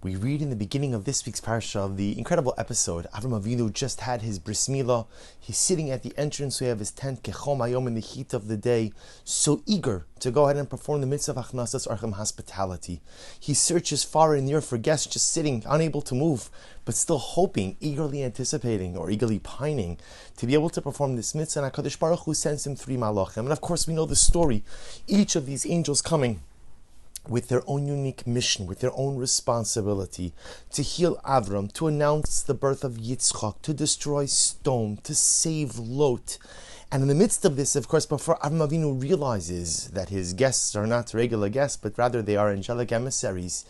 We read in the beginning of this week's parsha of the incredible episode. Avram Avinu just had his bris milah. He's sitting at the entranceway of his tent, kechom hayom, in the heat of the day, so eager to go ahead and perform the mitzvah of achnasas orchim, hospitality. He searches far and near for guests, just sitting, unable to move, but still hoping, eagerly anticipating, or eagerly pining to be able to perform this mitzvah. And HaKadosh Baruch Hu sends him 3 malachim. And of course, we know the story. Each of these angels coming with their own unique mission, with their own responsibility to heal Avram, to announce the birth of Yitzchak, to destroy Sodom, to save Lot. And in the midst of this, of course, before Avram Avinu realizes that his guests are not regular guests, but rather they are angelic emissaries,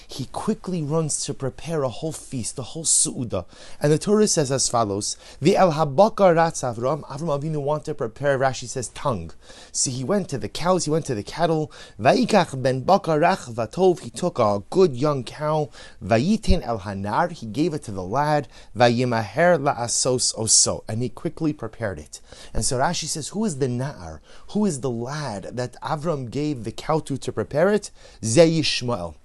he quickly runs to prepare a whole feast, a whole su'udah. And the Torah says as follows: the el habakar ratz Avram Avinu wanted to prepare, Rashi says, tongue. See, he went to the cows, he went to the cattle. Vayikach ben bakar rach vatov, he took a good young cow. Vayiten el hanar, he gave it to the lad. Vayimaher la'asos oso, and he quickly prepared it. And so Rashi says, who is the na'ar? Who is the lad that Avram gave the cow to prepare it? Zeh Yishmael.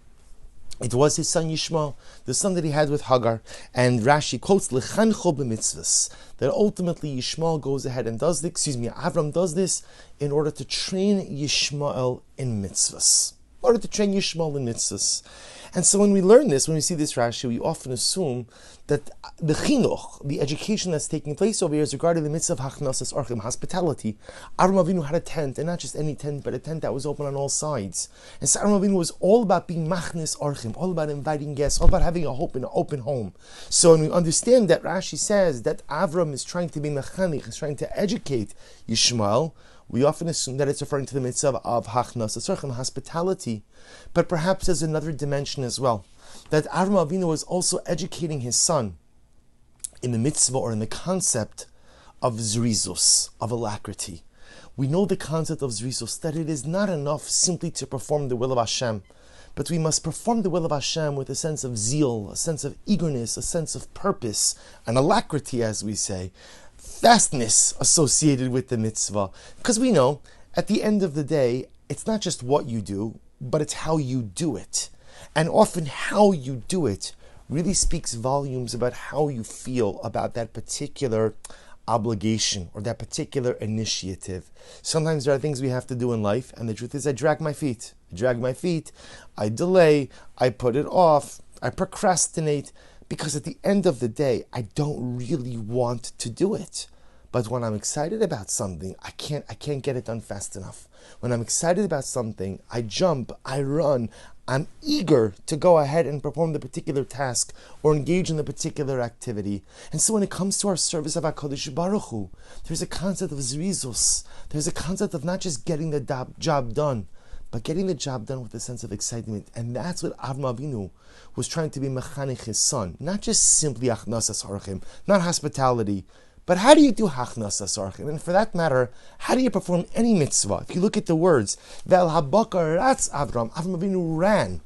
It was his son Yishmael, the son that he had with Hagar. And Rashi quotes Lechancho b'mitzvahs, that ultimately Yishmael goes ahead and does this, Avram does this in order to train Yishmael in mitzvahs. And so when we learn this, when we see this Rashi, we often assume that the chinuch, the education that's taking place over here, is regarding the mitzvah of hachnasas orchim, hospitality. Avram Avinu had a tent, and not just any tent, but a tent that was open on all sides. And so Avram Avinu was all about being machnis orchim, all about inviting guests, all about having a hope in an open home. So when we understand that Rashi says that Avram is trying to be mechanich, is trying to educate Yishmael, we often assume that it's referring to the mitzvah of hachnasas orchim, hospitality. But perhaps there's another dimension as well, that Avram Avinu was also educating his son in the mitzvah, or in the concept of zrizus, of alacrity. We know the concept of zrizus, that it is not enough simply to perform the will of Hashem, but we must perform the will of Hashem with a sense of zeal, a sense of eagerness, a sense of purpose, an alacrity, as we say, fastness associated with the mitzvah. Because we know, at the end of the day, it's not just what you do, but it's how you do it. And often how you do it really speaks volumes about how you feel about that particular obligation or that particular initiative. Sometimes there are things we have to do in life, and the truth is I drag my feet. I delay, I put it off, I procrastinate, because at the end of the day, I don't really want to do it. But when I'm excited about something, I can't get it done fast enough. When I'm excited about something, I jump, I run, I'm eager to go ahead and perform the particular task or engage in the particular activity. And so when it comes to our service of HaKadosh Baruch Hu, there's a concept of zrizus. There's a concept of not just getting the job done, but getting the job done with a sense of excitement. And that's what Avram Avinu was trying to be mechanich his son. Not just simply achnasas orchim, not hospitality, but how do you do hachnasas orchim? And for that matter, how do you perform any mitzvah? If you look at the words, Vel habakar ratz Avram Avinu ran.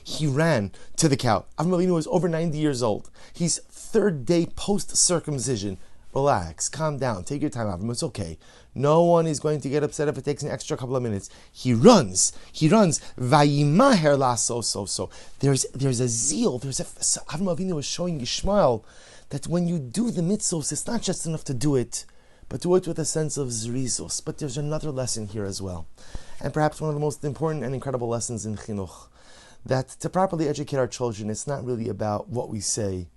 He ran to the cow. Avram Avinu was over 90 years old. He's 3rd day post-circumcision. Relax, calm down, take your time, Avram, it's okay. No one is going to get upset if it takes an extra couple of minutes. He runs. Vayimaher la'asos. There's a zeal, Avram Avinu was showing Yishmael that when you do the mitzvahs, it's not just enough to do it, but do it with a sense of zrizus. But there's another lesson here as well, and perhaps one of the most important and incredible lessons in chinuch, that to properly educate our children, it's not really about what we say,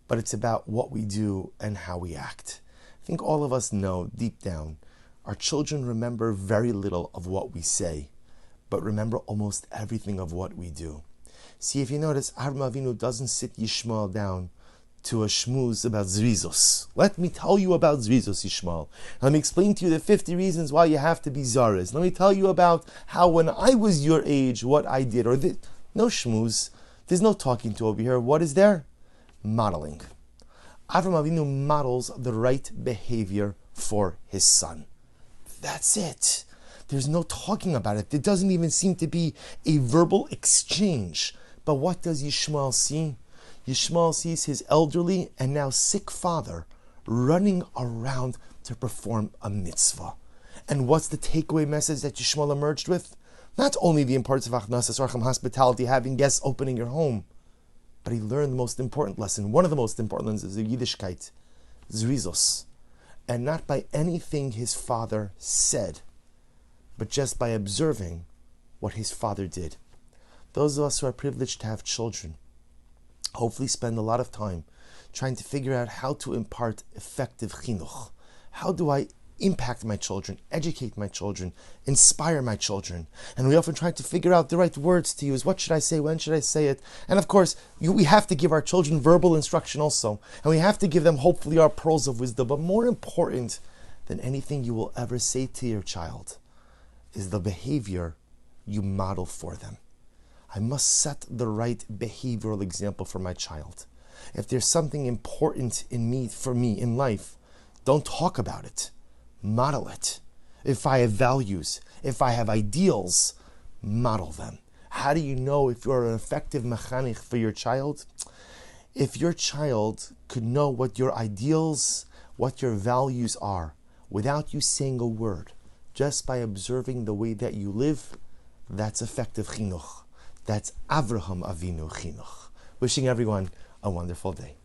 but it's about what we do and how we act. I think all of us know deep down, our children remember very little of what we say, but remember almost everything of what we do. See, if you notice, Avram Avinu doesn't sit Yishmael down to a shmooze about zrizus. Let me tell you about zrizus, Yishmael. Let me explain to you the 50 reasons why you have to be zaris. Let me tell you about how when I was your age, what I did. No shmooze. There's no talking to over here. What is there? Modeling. Avram Avinu models the right behavior for his son. That's it. There's no talking about it. There doesn't even seem to be a verbal exchange. But what does Yishmael see? Yishmael sees his elderly and now sick father running around to perform a mitzvah. And what's the takeaway message that Yishmael emerged with? Not only the importance of achnasas orchim, hospitality, having guests, opening your home, but he learned the most important lesson. One of the most important lessons is the Yiddishkeit, Zrizos, and not by anything his father said, but just by observing what his father did. Those of us who are privileged to have children hopefully spend a lot of time trying to figure out how to impart effective chinuch. How do I impact my children, educate my children, inspire my children? And we often try to figure out the right words to use. What should I say? When should I say it? And of course, we have to give our children verbal instruction also. And we have to give them, hopefully, our pearls of wisdom. But more important than anything you will ever say to your child is the behavior you model for them. I must set the right behavioral example for my child. If there's something important for me in life, don't talk about it. Model it. If I have values, if I have ideals, model them. How do you know if you're an effective mechanech for your child? If your child could know what your ideals, what your values are, without you saying a word, just by observing the way that you live, that's effective chinuch. That's Avraham Avinu chinuch. Wishing everyone a wonderful day.